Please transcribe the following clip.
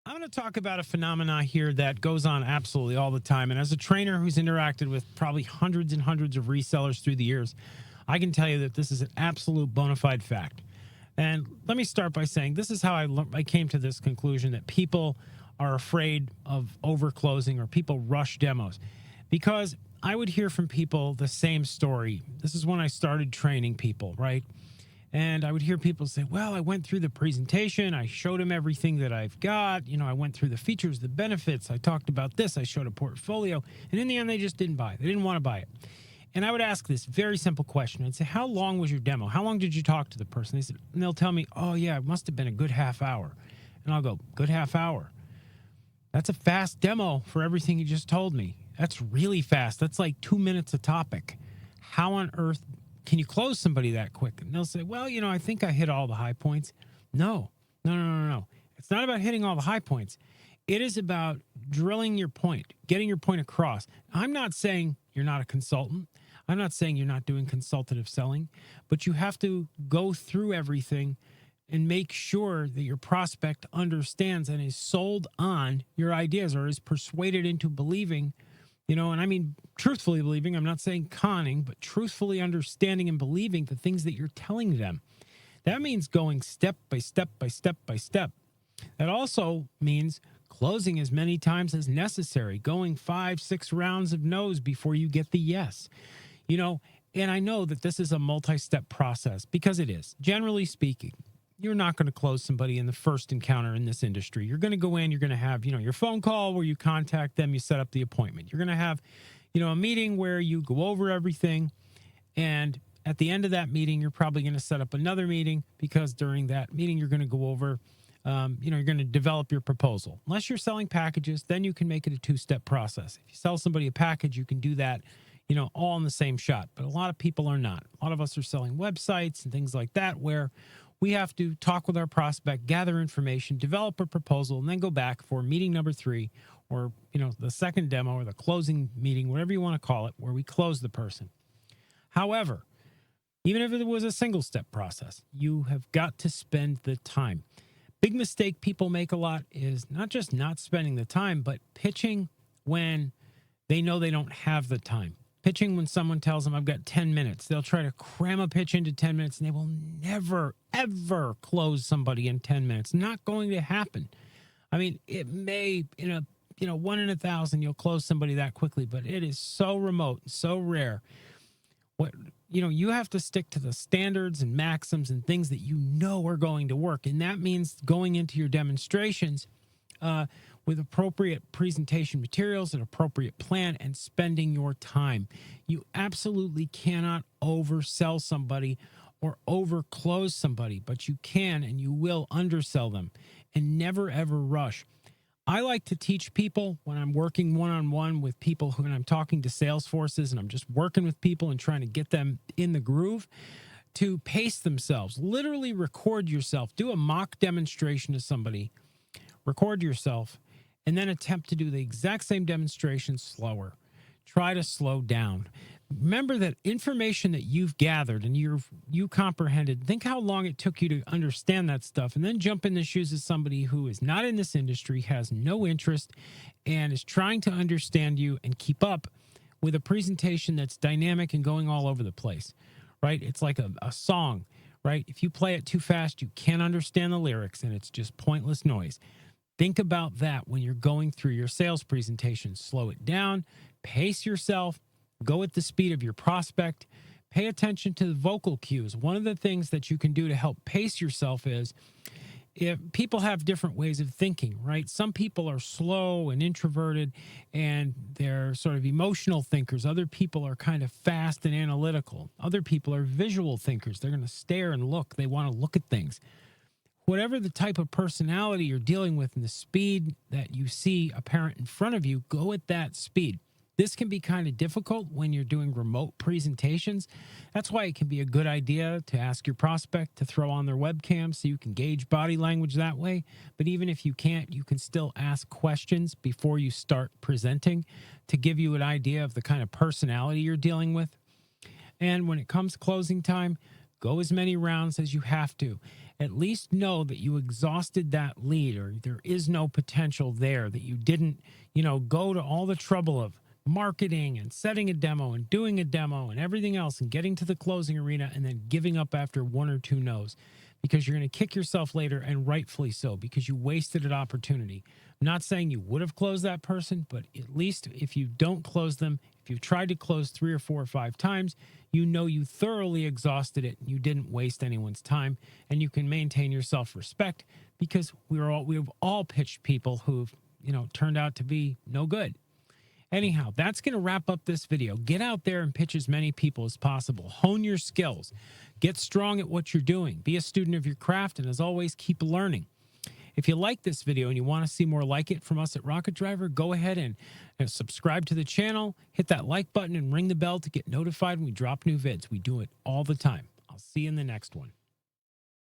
I'm going to talk about a phenomena here that goes on absolutely all the time. And as a trainer who's interacted with probably hundreds and hundreds of resellers through the years, I can tell you that this is an absolute bona fide fact. And let me start by saying this is how I came to this conclusion that people are afraid of overclosing or people rush demos. Because I would hear from people the same story. This is when I started training people, right? And I would hear people say, well, I went through the presentation. I showed them everything that I've got. I went through the features, the benefits. I talked about this. I showed a portfolio. And in the end, they just didn't buy it. They didn't want to buy it. And I would ask this very simple question. I'd say, how long was your demo? How long did you talk to the person? And they'll tell me, oh, yeah, it must have been a good half hour. And I'll go, good half hour? That's a fast demo for everything you just told me. That's really fast. That's like 2 minutes a topic. How on earth can you close somebody that quick? And they'll say, well, I think I hit all the high points. No. It's not about hitting all the high points. It is about drilling your point, getting your point across. I'm not saying you're not a consultant. I'm not saying you're not doing consultative selling, but you have to go through everything and make sure that your prospect understands and is sold on your ideas or is persuaded into believing, and I mean truthfully believing. I'm not saying conning, but truthfully understanding and believing the things that you're telling them. That means going step by step by step by step. That also means closing as many times as necessary, going 5-6 rounds of no's before you get the yes. And I know that this is a multi-step process because it is. Generally speaking, you're not going to close somebody in the first encounter in this industry. You're going to go in, you're going to have, your phone call where you contact them, you set up the appointment. You're going to have, a meeting where you go over everything. And at the end of that meeting, you're probably going to set up another meeting because during that meeting, you're going to go over, you're going to develop your proposal. Unless you're selling packages, then you can make it a 2-step process. If you sell somebody a package, you can do that, all in the same shot. But a lot of people are not. A lot of us are selling websites and things like that where we have to talk with our prospect, gather information, develop a proposal, and then go back for meeting number 3 or, the second demo or the closing meeting, whatever you want to call it, where we close the person. However, even if it was a single-step process, you have got to spend the time. Big mistake people make a lot is not just not spending the time, but pitching when they know they don't have the time. Pitching when someone tells them, I've got 10 minutes. They'll try to cram a pitch into 10 minutes, and they will never, ever close somebody in 10 minutes. Not going to happen. I mean, it may, in a 1 in 1,000, you'll close somebody that quickly, but it is so remote, so rare. You have to stick to the standards and maxims and things that are going to work. And that means going into your demonstrations with appropriate presentation materials, an appropriate plan, and spending your time. You absolutely cannot oversell somebody or overclose somebody, but you can and you will undersell them, and never, ever rush. I like to teach people when I'm working one-on-one with people when I'm talking to sales forces and I'm just working with people and trying to get them in the groove to pace themselves. Literally record yourself. Do a mock demonstration to somebody. Record yourself and then attempt to do the exact same demonstration slower. Try to slow down. Remember that information that you've gathered and you comprehended, think how long it took you to understand that stuff, and then jump in the shoes of somebody who is not in this industry, has no interest, and is trying to understand you and keep up with a presentation that's dynamic and going all over the place, right? It's like a song, right? If you play it too fast, you can't understand the lyrics, and it's just pointless noise. Think about that when you're going through your sales presentation. Slow it down, pace yourself, go at the speed of your prospect, pay attention to the vocal cues. One of the things that you can do to help pace yourself is if people have different ways of thinking, right? Some people are slow and introverted and they're sort of emotional thinkers. Other people are kind of fast and analytical. Other people are visual thinkers. They're going to stare and look. They want to look at things. Whatever the type of personality you're dealing with and the speed that you see apparent in front of you, go at that speed. This can be kind of difficult when you're doing remote presentations. That's why it can be a good idea to ask your prospect to throw on their webcam so you can gauge body language that way. But even if you can't, you can still ask questions before you start presenting to give you an idea of the kind of personality you're dealing with. And when it comes closing time, go as many rounds as you have to. at least know that you exhausted that lead, or there is no potential there, that you didn't, go to all the trouble of marketing and setting a demo and doing a demo and everything else and getting to the closing arena and then giving up after one or two no's, because you're going to kick yourself later, and rightfully so, because you wasted an opportunity. I'm not saying you would have closed that person, but at least if you don't close them, if you've tried to close 3 or 4 or 5 times, you thoroughly exhausted it. You didn't waste anyone's time, and you can maintain your self-respect, because we've all pitched people who've, turned out to be no good. Anyhow, that's going to wrap up this video. Get out there and pitch as many people as possible. Hone your skills. Get strong at what you're doing. Be a student of your craft, and as always, keep learning. If you like this video and you want to see more like it from us at Rocket Driver, go ahead and subscribe to the channel, hit that like button, and ring the bell to get notified when we drop new vids. We do it all the time. I'll see you in the next one.